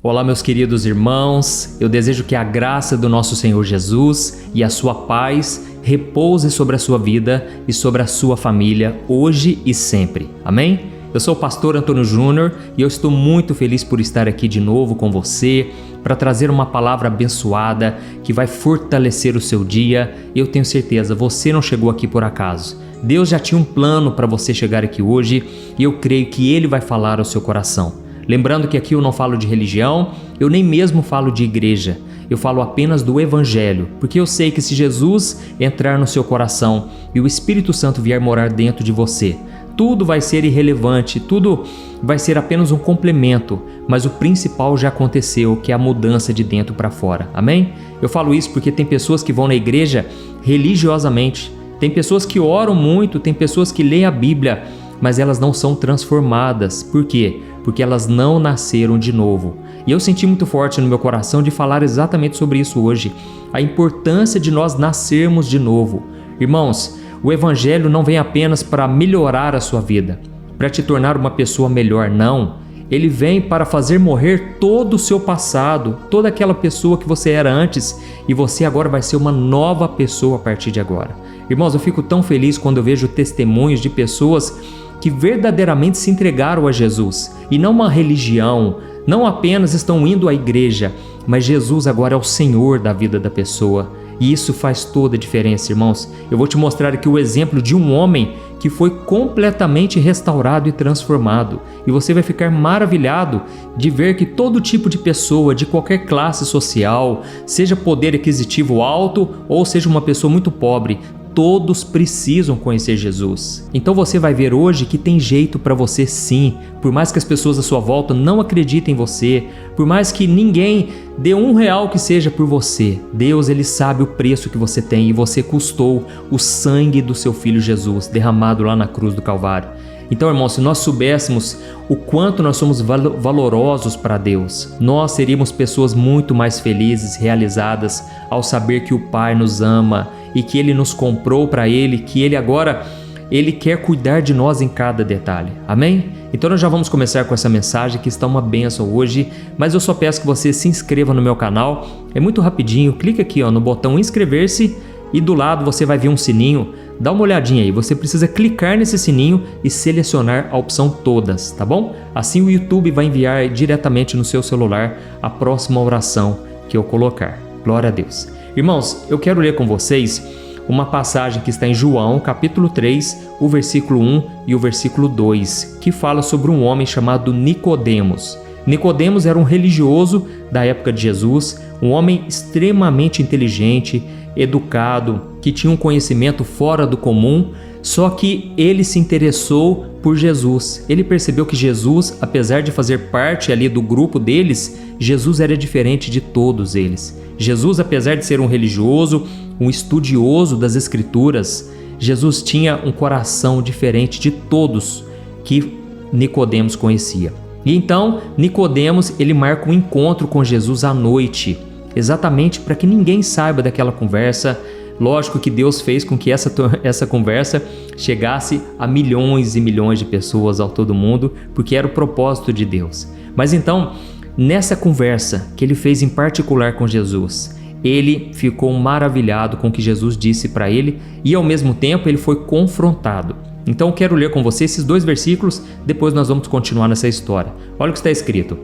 Olá, meus queridos irmãos, eu desejo que a graça do nosso Senhor Jesus e a sua paz repouse sobre a sua vida e sobre a sua família, hoje e sempre. Amém? Eu sou o pastor Antônio Júnior e eu estou muito feliz por estar aqui de novo com você para trazer uma palavra abençoada que vai fortalecer o seu dia. Eu tenho certeza, você não chegou aqui por acaso. Deus já tinha um plano para você chegar aqui hoje e eu creio que Ele vai falar ao seu coração. Lembrando que aqui eu não falo de religião, eu nem mesmo falo de igreja, eu falo apenas do Evangelho, porque eu sei que se Jesus entrar no seu coração e o Espírito Santo vier morar dentro de você, tudo vai ser irrelevante, tudo vai ser apenas um complemento, mas o principal já aconteceu, que é a mudança de dentro para fora, amém? Eu falo isso porque tem pessoas que vão na igreja religiosamente, tem pessoas que oram muito, tem pessoas que leem a Bíblia, mas elas não são transformadas. Por quê? Porque elas não nasceram de novo. E eu senti muito forte no meu coração de falar exatamente sobre isso hoje. A importância de nós nascermos de novo. Irmãos, o Evangelho não vem apenas para melhorar a sua vida, para te tornar uma pessoa melhor, não. Ele vem para fazer morrer todo o seu passado, toda aquela pessoa que você era antes, e você agora vai ser uma nova pessoa a partir de agora. Irmãos, eu fico tão feliz quando eu vejo testemunhos de pessoas que verdadeiramente se entregaram a Jesus, e não uma religião, não apenas estão indo à igreja, mas Jesus agora é o Senhor da vida da pessoa, e isso faz toda a diferença, irmãos. Eu vou te mostrar aqui o exemplo de um homem que foi completamente restaurado e transformado, e você vai ficar maravilhado de ver que todo tipo de pessoa, de qualquer classe social, seja poder aquisitivo alto ou seja uma pessoa muito pobre, todos precisam conhecer Jesus. Então você vai ver hoje que tem jeito para você sim, por mais que as pessoas à sua volta não acreditem em você, por mais que ninguém dê R$1 que seja por você, Deus ele sabe o preço que você tem e você custou o sangue do seu Filho Jesus derramado lá na cruz do Calvário. Então, irmãos, se nós soubéssemos o quanto nós somos valorosos para Deus, nós seríamos pessoas muito mais felizes, realizadas, ao saber que o Pai nos ama e que Ele nos comprou para Ele, que Ele quer cuidar de nós em cada detalhe. Amém? Então nós já vamos começar com essa mensagem que está uma bênção hoje, mas eu só peço que você se inscreva no meu canal. É muito rapidinho, clica aqui no botão inscrever-se e do lado você vai ver um sininho. Dá uma olhadinha aí, você precisa clicar nesse sininho e selecionar a opção todas, tá bom? Assim o YouTube vai enviar diretamente no seu celular a próxima oração que eu colocar. Glória a Deus. Irmãos, eu quero ler com vocês uma passagem que está em João, capítulo 3, o versículo 1 e o versículo 2, que fala sobre um homem chamado Nicodemos. Nicodemos era um religioso da época de Jesus, um homem extremamente inteligente, educado, que tinha um conhecimento fora do comum, só que ele se interessou por Jesus. Ele percebeu que Jesus, apesar de fazer parte ali do grupo deles, Jesus era diferente de todos eles. Jesus, apesar de ser um religioso, um estudioso das Escrituras, Jesus tinha um coração diferente de todos que Nicodemos conhecia. E então, Nicodemos, ele marca um encontro com Jesus à noite, exatamente para que ninguém saiba daquela conversa. Lógico que Deus fez com que essa conversa chegasse a milhões e milhões de pessoas ao todo mundo, porque era o propósito de Deus. Mas então, nessa conversa que ele fez em particular com Jesus, ele ficou maravilhado com o que Jesus disse para ele e ao mesmo tempo ele foi confrontado. Então eu quero ler com você esses 2 versículos, depois nós vamos continuar nessa história. Olha o que está escrito.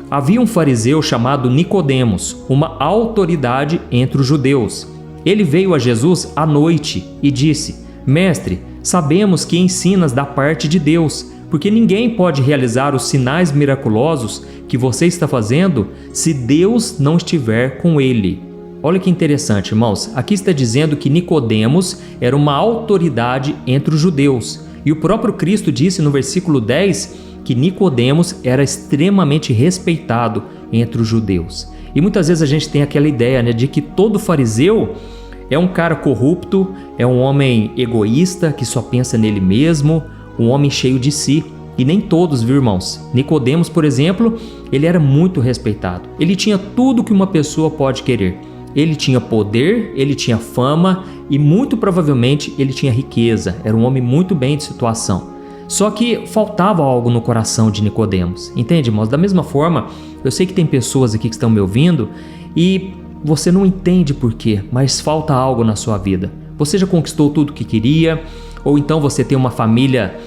Havia um fariseu chamado Nicodemos, uma autoridade entre os judeus. Ele veio a Jesus à noite e disse: Mestre, sabemos que ensinas da parte de Deus, porque ninguém pode realizar os sinais miraculosos que você está fazendo se Deus não estiver com ele. Olha que interessante, irmãos. Aqui está dizendo que Nicodemos era uma autoridade entre os judeus. E o próprio Cristo disse no versículo 10 que Nicodemos era extremamente respeitado entre os judeus. E muitas vezes a gente tem aquela ideia, de que todo fariseu é um cara corrupto, é um homem egoísta que só pensa nele mesmo, um homem cheio de si. E nem todos, viu, irmãos? Nicodemos, por exemplo, ele era muito respeitado. Ele tinha tudo que uma pessoa pode querer. Ele tinha poder, ele tinha fama e muito provavelmente ele tinha riqueza. Era um homem muito bem de situação. Só que faltava algo no coração de Nicodemos. Entende, irmãos? Da mesma forma, Eu sei que tem pessoas aqui que estão me ouvindo e você não entende por quê, mas falta algo na sua vida. Você já conquistou tudo o que queria, ou então você tem uma família,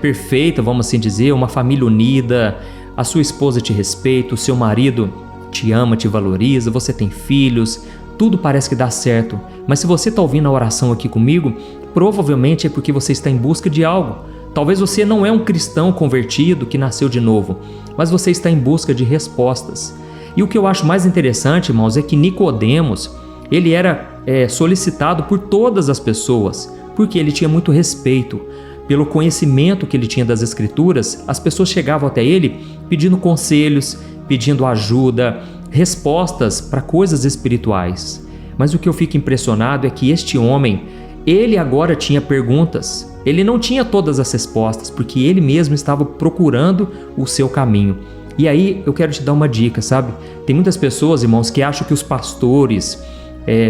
perfeita, vamos assim dizer, uma família unida, a sua esposa te respeita, o seu marido te ama, te valoriza, você tem filhos, tudo parece que dá certo. Mas se você está ouvindo a oração aqui comigo, provavelmente é porque você está em busca de algo. Talvez você não é um cristão convertido que nasceu de novo, mas você está em busca de respostas. E o que eu acho mais interessante, irmãos, é que Nicodemos, ele era solicitado por todas as pessoas, porque ele tinha muito respeito. Pelo conhecimento que ele tinha das Escrituras, as pessoas chegavam até ele pedindo conselhos, pedindo ajuda, respostas para coisas espirituais. Mas o que eu fico impressionado é que este homem, ele agora tinha perguntas. Ele não tinha todas as respostas, porque ele mesmo estava procurando o seu caminho. E aí eu quero te dar uma dica, sabe? Tem muitas pessoas, irmãos, que acham que os pastores,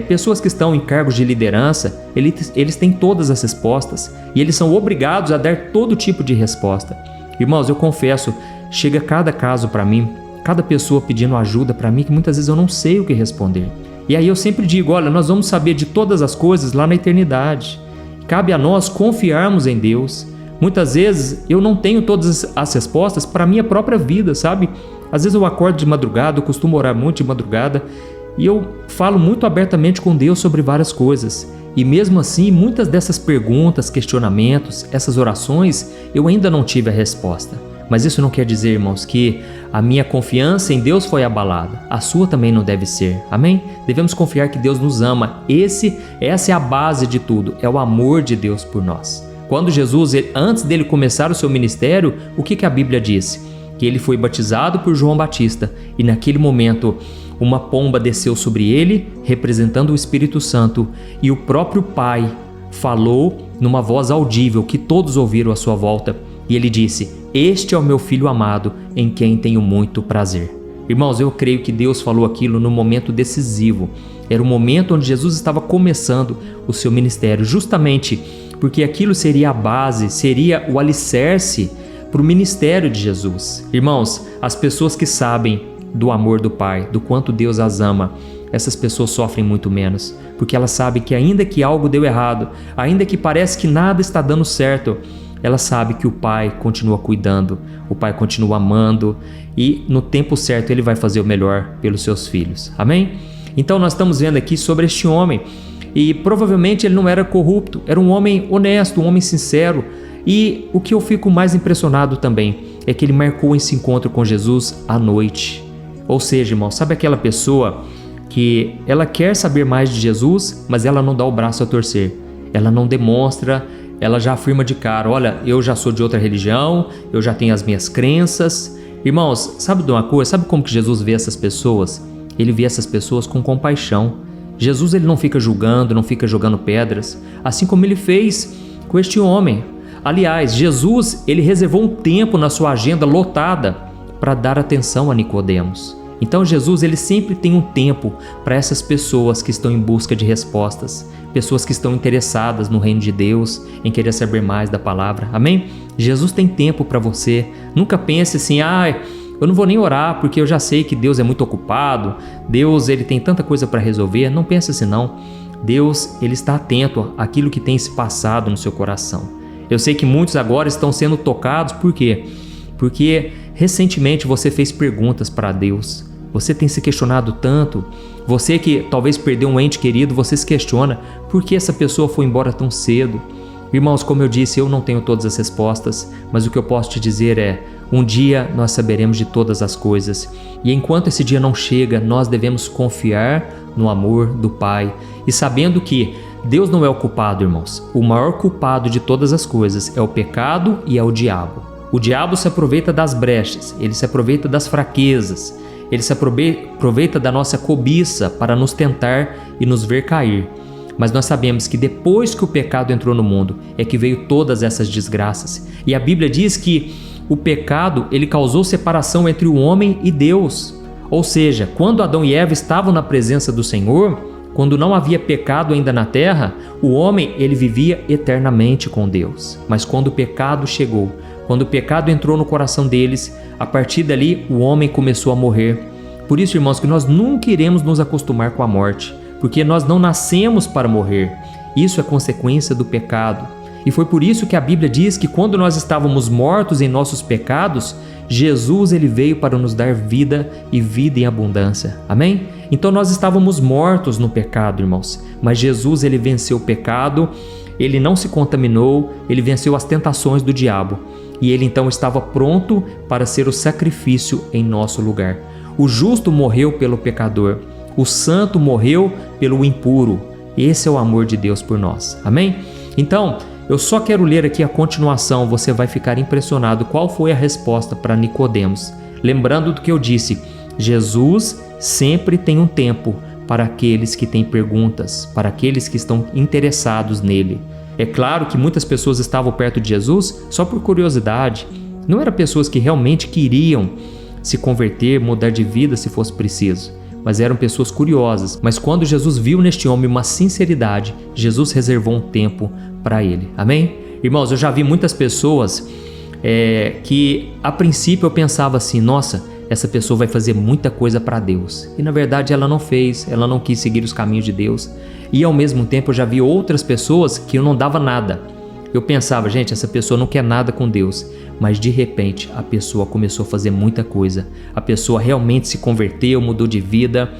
pessoas que estão em cargos de liderança, eles têm todas as respostas e eles são obrigados a dar todo tipo de resposta. Irmãos, eu confesso, chega cada caso para mim, cada pessoa pedindo ajuda para mim, que muitas vezes eu não sei o que responder. E aí eu sempre digo, olha, nós vamos saber de todas as coisas lá na eternidade. Cabe a nós confiarmos em Deus. Muitas vezes eu não tenho todas as respostas para a minha própria vida, sabe? Às vezes eu acordo de madrugada, eu costumo orar muito de madrugada e eu falo muito abertamente com Deus sobre várias coisas. E mesmo assim, muitas dessas perguntas, questionamentos, essas orações, eu ainda não tive a resposta. Mas isso não quer dizer, irmãos, que a minha confiança em Deus foi abalada. A sua também não deve ser. Amém? Devemos confiar que Deus nos ama. Essa é a base de tudo, é o amor de Deus por nós. Quando Jesus, antes dele começar o seu ministério, o que a Bíblia diz? Que ele foi batizado por João Batista e naquele momento uma pomba desceu sobre ele, representando o Espírito Santo, e o próprio Pai falou numa voz audível que todos ouviram à sua volta, e ele disse: "Este é o meu Filho amado, em quem tenho muito prazer." Irmãos, eu creio que Deus falou aquilo no momento decisivo. Era o momento onde Jesus estava começando o seu ministério, justamente porque aquilo seria a base, seria o alicerce para o ministério de Jesus. Irmãos, as pessoas que sabem do amor do Pai, do quanto Deus as ama, essas pessoas sofrem muito menos, porque elas sabem que ainda que algo deu errado, ainda que parece que nada está dando certo, ela sabe que o Pai continua cuidando, o Pai continua amando e no tempo certo Ele vai fazer o melhor pelos seus filhos. Amém? Então nós estamos vendo aqui sobre este homem e provavelmente ele não era corrupto, era um homem honesto, um homem sincero. E o que eu fico mais impressionado também é que ele marcou esse encontro com Jesus à noite. Ou seja, irmão, sabe aquela pessoa que ela quer saber mais de Jesus, mas ela não dá o braço a torcer, ela não demonstra, ela já afirma de cara: olha, eu já sou de outra religião, eu já tenho as minhas crenças. Irmãos, sabe de uma coisa? Sabe como que Jesus vê essas pessoas? Ele vê essas pessoas com compaixão. Jesus, ele não fica julgando, não fica jogando pedras, assim como ele fez com este homem. Aliás, Jesus, ele reservou um tempo na sua agenda lotada para dar atenção a Nicodemos. Então Jesus, ele sempre tem um tempo para essas pessoas que estão em busca de respostas, pessoas que estão interessadas no reino de Deus, em querer saber mais da palavra. Amém? Jesus tem tempo para você. Nunca pense assim: eu não vou nem orar porque eu já sei que Deus é muito ocupado, Deus, ele tem tanta coisa para resolver. Não pense assim não. Deus, ele está atento àquilo que tem se passado no seu coração. Eu sei que muitos agora estão sendo tocados. Por quê? Porque recentemente você fez perguntas para Deus. Você tem se questionado tanto. Você que talvez perdeu um ente querido, você se questiona: por que essa pessoa foi embora tão cedo? Irmãos, como eu disse, eu não tenho todas as respostas, mas o que eu posso te dizer é: um dia nós saberemos de todas as coisas. E enquanto esse dia não chega, nós devemos confiar no amor do Pai. E sabendo que Deus não é o culpado, irmãos. O maior culpado de todas as coisas é o pecado e é o diabo. O diabo se aproveita das brechas, ele se aproveita das fraquezas, ele se aproveita da nossa cobiça para nos tentar e nos ver cair. Mas nós sabemos que depois que o pecado entrou no mundo, é que veio todas essas desgraças. E a Bíblia diz que o pecado, ele causou separação entre o homem e Deus. Ou seja, quando Adão e Eva estavam na presença do Senhor, quando não havia pecado ainda na terra, o homem, ele vivia eternamente com Deus. Mas quando o pecado chegou, Quando o pecado entrou no coração deles, a partir dali o homem começou a morrer. Por isso, irmãos, que nós nunca iremos nos acostumar com a morte, porque nós não nascemos para morrer. Isso é consequência do pecado. E foi por isso que a Bíblia diz que quando nós estávamos mortos em nossos pecados, Jesus ele veio para nos dar vida e vida em abundância. Amém? Então nós estávamos mortos no pecado, irmãos, mas Jesus ele venceu o pecado, ele não se contaminou, ele venceu as tentações do diabo e ele então estava pronto para ser o sacrifício em nosso lugar. O justo morreu pelo pecador, o santo morreu pelo impuro. Esse é o amor de Deus por nós. Amém? Então, eu só quero ler aqui a continuação, você vai ficar impressionado qual foi a resposta para Nicodemos. Lembrando do que eu disse, Jesus sempre tem um tempo para aqueles que têm perguntas, para aqueles que estão interessados nele. É claro que muitas pessoas estavam perto de Jesus só por curiosidade, não eram pessoas que realmente queriam se converter, mudar de vida se fosse preciso, mas eram pessoas curiosas. Mas quando Jesus viu neste homem uma sinceridade, Jesus reservou um tempo para ele. Amém? Irmãos, eu já vi muitas pessoas que a princípio eu pensava assim, nossa, essa pessoa vai fazer muita coisa para Deus. E na verdade ela não fez, ela não quis seguir os caminhos de Deus. E ao mesmo tempo eu já vi outras pessoas que eu não dava nada. Eu pensava, gente, essa pessoa não quer nada com Deus. Mas de repente a pessoa começou a fazer muita coisa. A pessoa realmente se converteu, mudou de vida.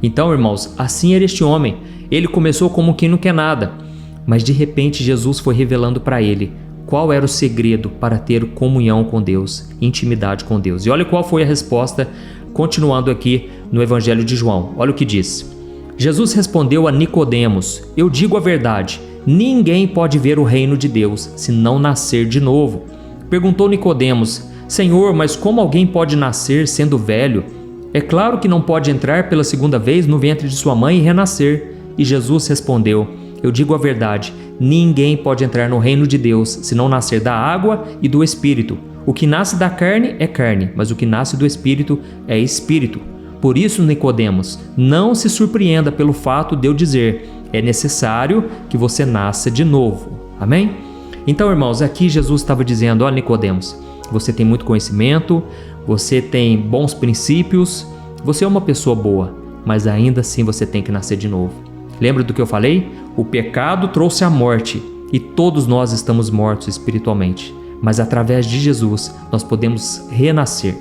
Então, irmãos, assim era este homem. Ele começou como quem não quer nada. Mas de repente Jesus foi revelando para ele qual era o segredo para ter comunhão com Deus, intimidade com Deus. E olha qual foi a resposta, continuando aqui no Evangelho de João. Olha o que diz. Jesus respondeu a Nicodemos: eu digo a verdade, ninguém pode ver o reino de Deus se não nascer de novo. Perguntou Nicodemos: Senhor, mas como alguém pode nascer sendo velho? É claro que não pode entrar pela segunda vez no ventre de sua mãe e renascer. E Jesus respondeu: eu digo a verdade, ninguém pode entrar no reino de Deus se não nascer da água e do Espírito. O que nasce da carne é carne, mas o que nasce do Espírito é Espírito. Por isso, Nicodemos, não se surpreenda pelo fato de eu dizer, é necessário que você nasça de novo. Amém? Então, irmãos, aqui Jesus estava dizendo, ó Nicodemos, você tem muito conhecimento, você tem bons princípios, você é uma pessoa boa, mas ainda assim você tem que nascer de novo. Lembra do que eu falei? O pecado trouxe a morte e todos nós estamos mortos espiritualmente, mas através de Jesus nós podemos renascer.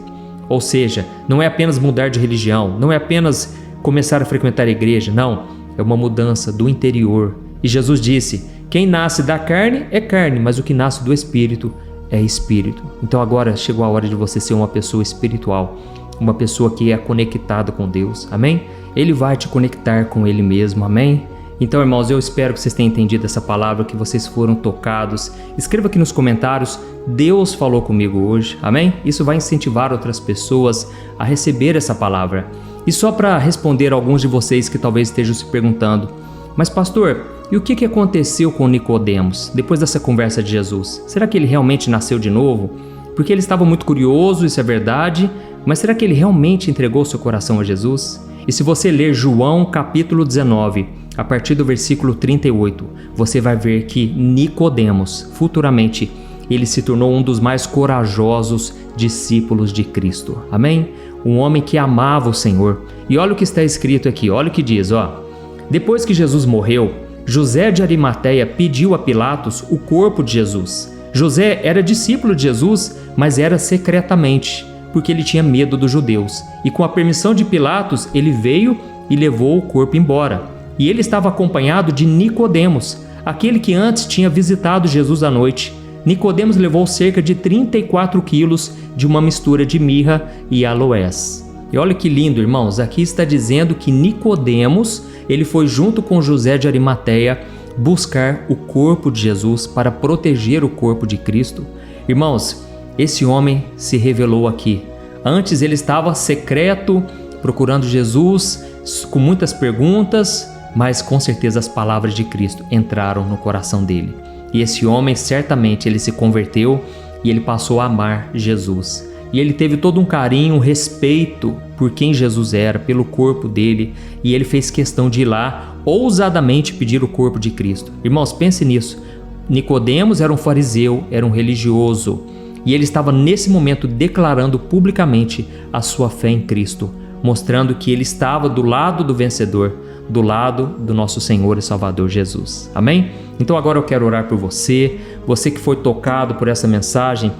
Ou seja, não é apenas mudar de religião, não é apenas começar a frequentar a igreja, não, é uma mudança do interior. E Jesus disse, quem nasce da carne é carne, mas o que nasce do Espírito é Espírito. Então agora chegou a hora de você ser uma pessoa espiritual, uma pessoa que é conectada com Deus, amém? Ele vai te conectar com Ele mesmo, amém? Então, irmãos, eu espero que vocês tenham entendido essa palavra, que vocês foram tocados. Escreva aqui nos comentários, Deus falou comigo hoje, amém? Isso vai incentivar outras pessoas a receber essa palavra. E só para responder a alguns de vocês que talvez estejam se perguntando, mas pastor, e o que aconteceu com Nicodemos depois dessa conversa de Jesus? Será que ele realmente nasceu de novo? Porque ele estava muito curioso, isso é verdade, mas será que ele realmente entregou seu coração a Jesus? E se você ler João capítulo 19, a partir do versículo 38, você vai ver que Nicodemos, futuramente, ele se tornou um dos mais corajosos discípulos de Cristo. Amém? Um homem que amava o Senhor. E olha o que está escrito aqui, olha o que diz, ó. Depois que Jesus morreu, José de Arimateia pediu a Pilatos o corpo de Jesus. José era discípulo de Jesus, mas era secretamente, porque ele tinha medo dos judeus. E com a permissão de Pilatos, ele veio e levou o corpo embora. E ele estava acompanhado de Nicodemos, aquele que antes tinha visitado Jesus à noite. Nicodemos levou cerca de 34 quilos de uma mistura de mirra e aloés. E olha que lindo, irmãos, aqui está dizendo que Nicodemos, ele foi junto com José de Arimateia buscar o corpo de Jesus para proteger o corpo de Cristo. Irmãos, esse homem se revelou aqui. Antes ele estava secreto, procurando Jesus, com muitas perguntas, mas com certeza as palavras de Cristo entraram no coração dele. E esse homem, certamente, ele se converteu e ele passou a amar Jesus. E ele teve todo um carinho, um respeito por quem Jesus era, pelo corpo dele, e ele fez questão de ir lá, ousadamente pedir o corpo de Cristo. Irmãos, pense nisso. Nicodemos era um fariseu, era um religioso. E ele estava nesse momento declarando publicamente a sua fé em Cristo, mostrando que ele estava do lado do vencedor, do lado do nosso Senhor e Salvador Jesus. Amém? Então agora eu quero orar por você, você que foi tocado por essa mensagem.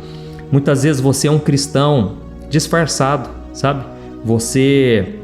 Muitas vezes você é um cristão disfarçado, sabe? Você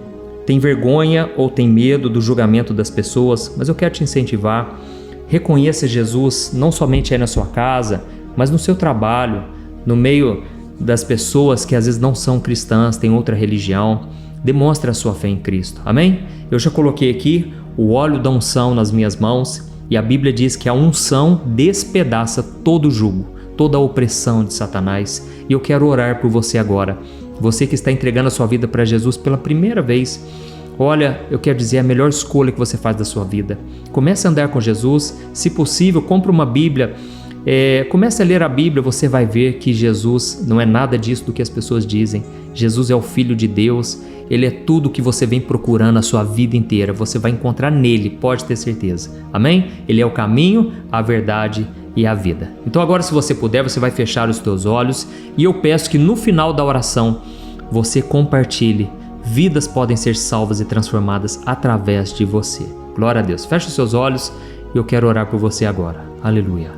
tem vergonha ou tem medo do julgamento das pessoas, mas eu quero te incentivar. Reconheça Jesus não somente aí na sua casa, mas no seu trabalho, no meio das pessoas que às vezes não são cristãs, têm outra religião. Demonstre a sua fé em Cristo. Amém? Eu já coloquei aqui o óleo da unção nas minhas mãos e a Bíblia diz que a unção despedaça todo jugo, toda a opressão de Satanás. E eu quero orar por você agora. Você que está entregando a sua vida para Jesus pela primeira vez, olha, eu quero dizer, a melhor escolha que você faz da sua vida. Comece a andar com Jesus, se possível, compre uma Bíblia, comece a ler a Bíblia, você vai ver que Jesus não é nada disso do que as pessoas dizem. Jesus é o Filho de Deus, Ele é tudo que você vem procurando a sua vida inteira, você vai encontrar nele, pode ter certeza. Amém? Ele é o caminho, a verdade e a vida. Então agora, se você puder, você vai fechar os teus olhos e eu peço que no final da oração você compartilhe. Vidas podem ser salvas e transformadas através de você. Glória a Deus. Feche os seus olhos e eu quero orar por você agora. Aleluia.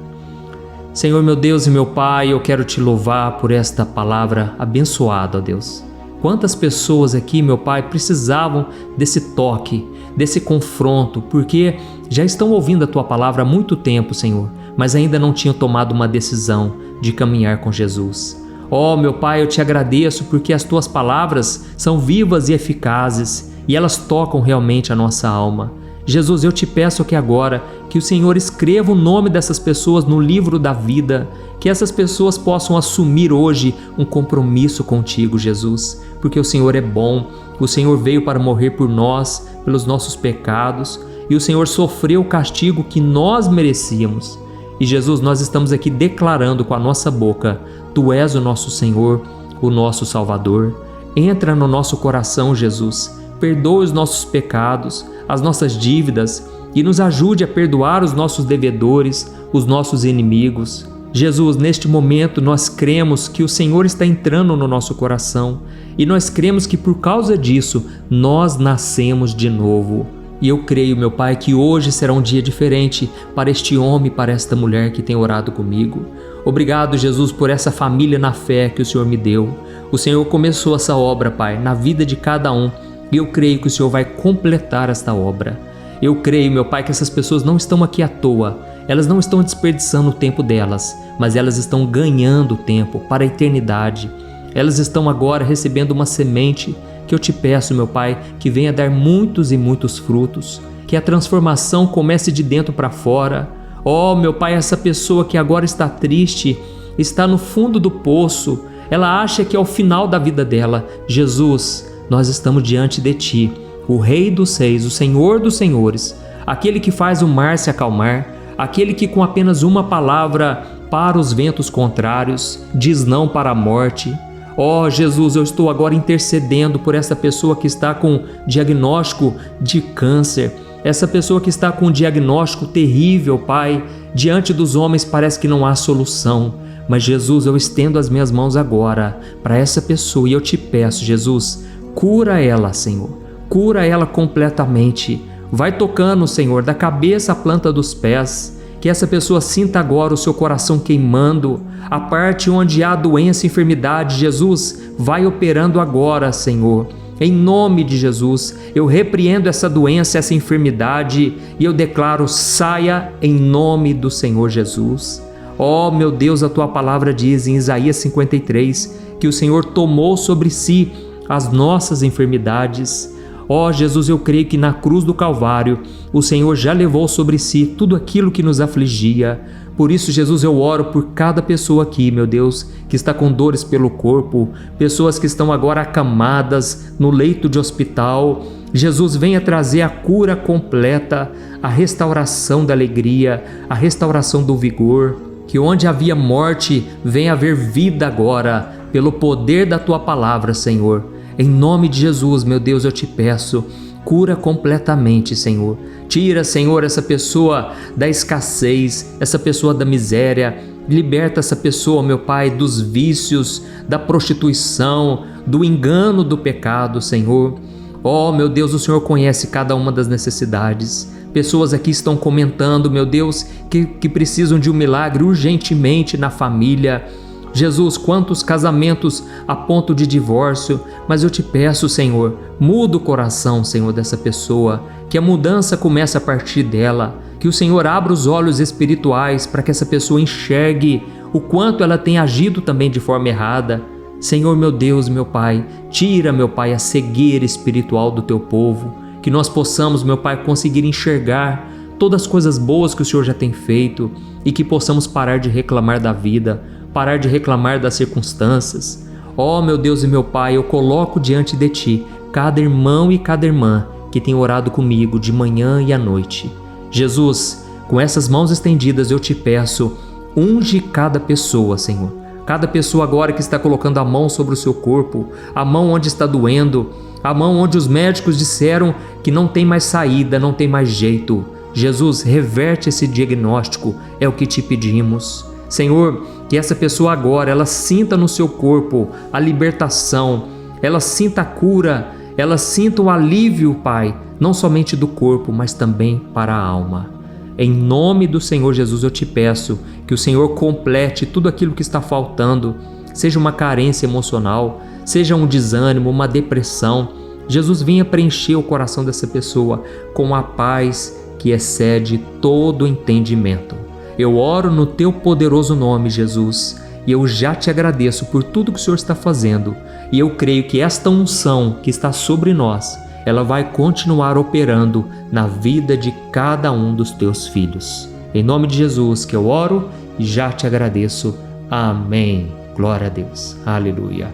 Senhor, meu Deus e meu Pai, eu quero te louvar por esta palavra abençoada, ó Deus. Quantas pessoas aqui, meu Pai, precisavam desse toque, desse confronto, porque já estão ouvindo a Tua palavra há muito tempo, Senhor, mas ainda não tinham tomado uma decisão de caminhar com Jesus. Ó, meu Pai, eu te agradeço porque as Tuas palavras são vivas e eficazes e elas tocam realmente a nossa alma. Jesus, eu te peço que agora que o Senhor escreva o nome dessas pessoas no livro da vida, que essas pessoas possam assumir hoje um compromisso contigo, Jesus, porque o Senhor é bom, o Senhor veio para morrer por nós, pelos nossos pecados, e o Senhor sofreu o castigo que nós merecíamos. E Jesus, nós estamos aqui declarando com a nossa boca, Tu és o nosso Senhor, o nosso Salvador. Entra no nosso coração, Jesus, perdoa os nossos pecados, as nossas dívidas e nos ajude a perdoar os nossos devedores, os nossos inimigos. Jesus, neste momento nós cremos que o Senhor está entrando no nosso coração e nós cremos que por causa disso nós nascemos de novo. E eu creio, meu Pai, que hoje será um dia diferente para este homem e para esta mulher que tem orado comigo. Obrigado, Jesus, por essa família na fé que o Senhor me deu. O Senhor começou essa obra, Pai, na vida de cada um. E eu creio que o Senhor vai completar esta obra. Eu creio, meu Pai, que essas pessoas não estão aqui à toa. Elas não estão desperdiçando o tempo delas, mas elas estão ganhando tempo para a eternidade. Elas estão agora recebendo uma semente que eu te peço, meu Pai, que venha dar muitos e muitos frutos. Que a transformação comece de dentro para fora. Oh, meu Pai, essa pessoa que agora está triste, está no fundo do poço. Ela acha que é o final da vida dela. Jesus, nós estamos diante de Ti, o Rei dos Reis, o Senhor dos Senhores, aquele que faz o mar se acalmar, aquele que com apenas uma palavra para os ventos contrários, diz não para a morte. Ó Jesus, eu estou agora intercedendo por essa pessoa que está com diagnóstico de câncer, essa pessoa que está com um diagnóstico terrível, Pai, diante dos homens parece que não há solução. Mas Jesus, eu estendo as minhas mãos agora para essa pessoa e eu te peço, Jesus, cura ela, Senhor, cura ela completamente. Vai tocando, Senhor, da cabeça à planta dos pés, que essa pessoa sinta agora o seu coração queimando, a parte onde há doença e enfermidade. Jesus, vai operando agora, Senhor. Em nome de Jesus, eu repreendo essa doença, essa enfermidade e eu declaro, saia em nome do Senhor Jesus. Oh, meu Deus, a Tua palavra diz em Isaías 53 que o Senhor tomou sobre si as nossas enfermidades. Ó Jesus, eu creio que na cruz do Calvário o Senhor já levou sobre si tudo aquilo que nos afligia. Por isso, Jesus, eu oro por cada pessoa aqui, meu Deus, que está com dores pelo corpo, pessoas que estão agora acamadas no leito de hospital. Jesus, venha trazer a cura completa, a restauração da alegria, a restauração do vigor. Que onde havia morte, venha haver vida agora, pelo poder da Tua palavra, Senhor. Em nome de Jesus, meu Deus, eu te peço, cura completamente, Senhor. Tira, Senhor, essa pessoa da escassez, essa pessoa da miséria, Liberta essa pessoa, meu Pai, dos vícios, da prostituição, do engano do pecado, Senhor. Oh, meu Deus, o Senhor conhece cada uma das necessidades. Pessoas aqui estão comentando, meu Deus, que precisam de um milagre urgentemente na família. Jesus, quantos casamentos a ponto de divórcio, mas eu te peço, Senhor, muda o coração, Senhor, dessa pessoa, que a mudança comece a partir dela, que o Senhor abra os olhos espirituais para que essa pessoa enxergue o quanto ela tem agido também de forma errada. Senhor, meu Deus, meu Pai, tira, meu Pai, a cegueira espiritual do teu povo, que nós possamos, meu Pai, conseguir enxergar todas as coisas boas que o Senhor já tem feito e que possamos parar de reclamar da vida, parar de reclamar das circunstâncias. Oh, meu Deus e meu Pai, eu coloco diante de Ti cada irmão e cada irmã que tem orado comigo de manhã e à noite. Jesus, com essas mãos estendidas eu te peço, unge cada pessoa, Senhor. Cada pessoa agora que está colocando a mão sobre o seu corpo, a mão onde está doendo, a mão onde os médicos disseram que não tem mais saída, não tem mais jeito. Jesus, reverte esse diagnóstico, é o que te pedimos. Senhor, que essa pessoa agora, ela sinta no seu corpo a libertação, ela sinta a cura, ela sinta o alívio, Pai, não somente do corpo, mas também para a alma. Em nome do Senhor Jesus eu te peço que o Senhor complete tudo aquilo que está faltando, seja uma carência emocional, seja um desânimo, uma depressão. Jesus, venha preencher o coração dessa pessoa com a paz que excede todo entendimento. Eu oro no teu poderoso nome, Jesus, e eu já te agradeço por tudo que o Senhor está fazendo, e eu creio que esta unção que está sobre nós, ela vai continuar operando na vida de cada um dos teus filhos. Em nome de Jesus que eu oro e já te agradeço. Amém. Glória a Deus. Aleluia.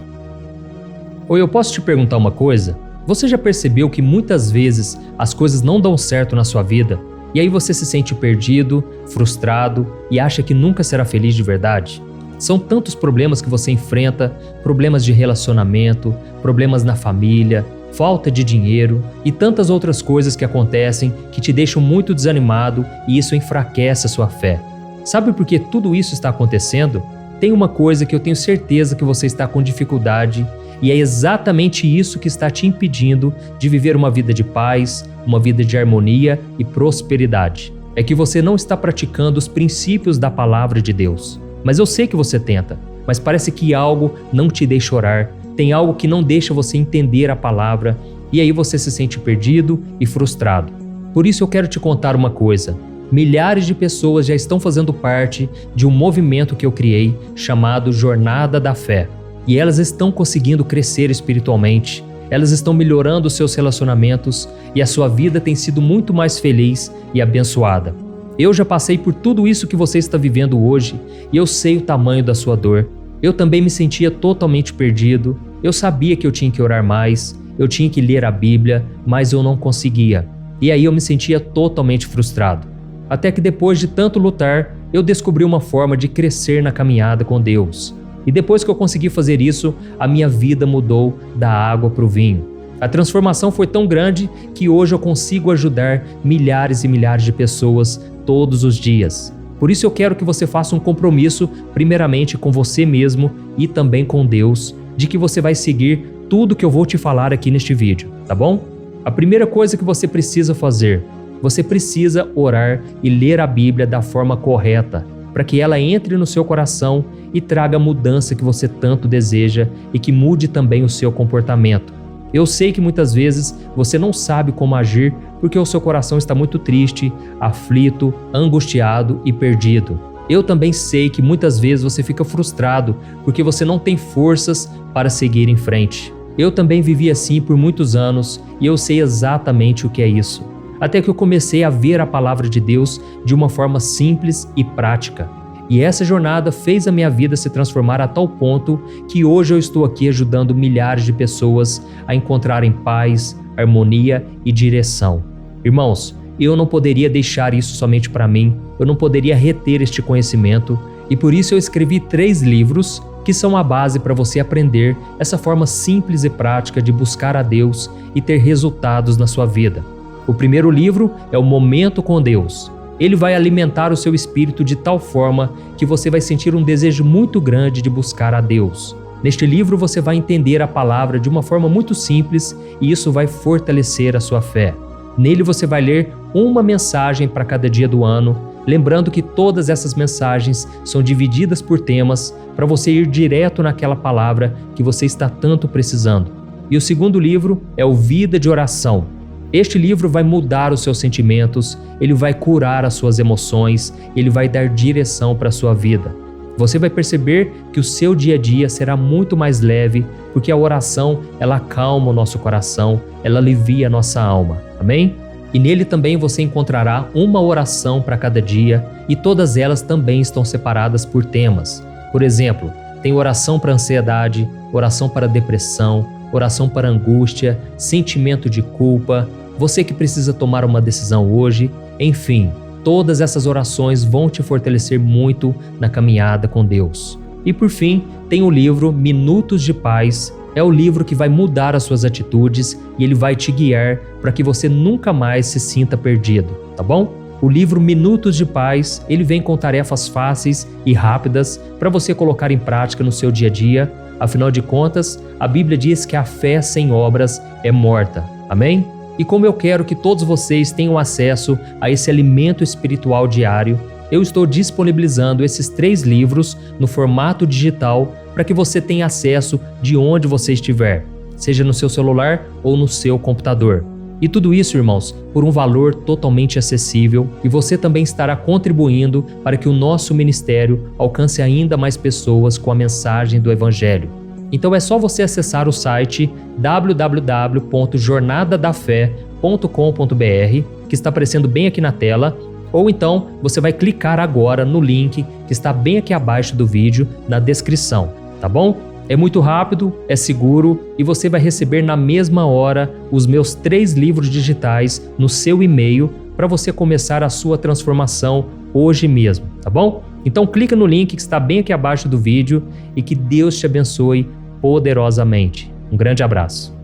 Oi, eu posso te perguntar uma coisa? Você já percebeu que muitas vezes as coisas não dão certo na sua vida? E aí você se sente perdido, frustrado e acha que nunca será feliz de verdade? São tantos problemas que você enfrenta, problemas de relacionamento, problemas na família, falta de dinheiro e tantas outras coisas que acontecem que te deixam muito desanimado e isso enfraquece a sua fé. Sabe por que tudo isso está acontecendo? Tem uma coisa que eu tenho certeza que você está com dificuldade e é exatamente isso que está te impedindo de viver uma vida de paz, uma vida de harmonia e prosperidade. É que você não está praticando os princípios da palavra de Deus. Mas eu sei que você tenta, mas parece que algo não te deixa orar, tem algo que não deixa você entender a palavra e aí você se sente perdido e frustrado. Por isso eu quero te contar uma coisa. Milhares de pessoas já estão fazendo parte de um movimento que eu criei chamado Jornada da Fé. E elas estão conseguindo crescer espiritualmente, elas estão melhorando os seus relacionamentos e a sua vida tem sido muito mais feliz e abençoada. Eu já passei por tudo isso que você está vivendo hoje e eu sei o tamanho da sua dor. Eu também me sentia totalmente perdido, eu sabia que eu tinha que orar mais, eu tinha que ler a Bíblia, mas eu não conseguia. E aí eu me sentia totalmente frustrado. Até que depois de tanto lutar, eu descobri uma forma de crescer na caminhada com Deus. E depois que eu consegui fazer isso, a minha vida mudou da água para o vinho. A transformação foi tão grande que hoje eu consigo ajudar milhares e milhares de pessoas todos os dias. Por isso eu quero que você faça um compromisso, primeiramente com você mesmo e também com Deus, de que você vai seguir tudo que eu vou te falar aqui neste vídeo, tá bom? A primeira coisa que você precisa fazer, você precisa orar e ler a Bíblia da forma correta, para que ela entre no seu coração e traga a mudança que você tanto deseja e que mude também o seu comportamento. Eu sei que muitas vezes você não sabe como agir porque o seu coração está muito triste, aflito, angustiado e perdido. Eu também sei que muitas vezes você fica frustrado porque você não tem forças para seguir em frente. Eu também vivi assim por muitos anos e eu sei exatamente o que é isso. Até que eu comecei a ver a palavra de Deus de uma forma simples e prática. E essa jornada fez a minha vida se transformar a tal ponto que hoje eu estou aqui ajudando milhares de pessoas a encontrarem paz, harmonia e direção. Irmãos, eu não poderia deixar isso somente para mim, eu não poderia reter este conhecimento e por isso eu escrevi 3 livros que são a base para você aprender essa forma simples e prática de buscar a Deus e ter resultados na sua vida. O primeiro livro é o Momento com Deus. Ele vai alimentar o seu espírito de tal forma que você vai sentir um desejo muito grande de buscar a Deus. Neste livro você vai entender a palavra de uma forma muito simples e isso vai fortalecer a sua fé. Nele você vai ler uma mensagem para cada dia do ano, lembrando que todas essas mensagens são divididas por temas para você ir direto naquela palavra que você está tanto precisando. E o segundo livro é o Vida de Oração. Este livro vai mudar os seus sentimentos, ele vai curar as suas emoções, ele vai dar direção para a sua vida. Você vai perceber que o seu dia a dia será muito mais leve, porque a oração, ela acalma o nosso coração, ela alivia a nossa alma. Amém? E nele também você encontrará uma oração para cada dia e todas elas também estão separadas por temas. Por exemplo, tem oração para ansiedade, oração para depressão, oração para angústia, sentimento de culpa, você que precisa tomar uma decisão hoje, enfim. Todas essas orações vão te fortalecer muito na caminhada com Deus. E por fim, tem o livro Minutos de Paz. É o livro que vai mudar as suas atitudes e ele vai te guiar para que você nunca mais se sinta perdido, tá bom? O livro Minutos de Paz, ele vem com tarefas fáceis e rápidas para você colocar em prática no seu dia a dia. Afinal de contas, a Bíblia diz que a fé sem obras é morta. Amém? E como eu quero que todos vocês tenham acesso a esse alimento espiritual diário, eu estou disponibilizando esses 3 livros no formato digital para que você tenha acesso de onde você estiver, seja no seu celular ou no seu computador. E tudo isso, irmãos, por um valor totalmente acessível, e você também estará contribuindo para que o nosso ministério alcance ainda mais pessoas com a mensagem do Evangelho. Então é só você acessar o site www.jornadadafé.com.br, que está aparecendo bem aqui na tela, ou então você vai clicar agora no link que está bem aqui abaixo do vídeo, na descrição, tá bom? É muito rápido, é seguro e você vai receber na mesma hora os meus 3 livros digitais no seu e-mail para você começar a sua transformação hoje mesmo, tá bom? Então clica no link que está bem aqui abaixo do vídeo e que Deus te abençoe poderosamente. Um grande abraço.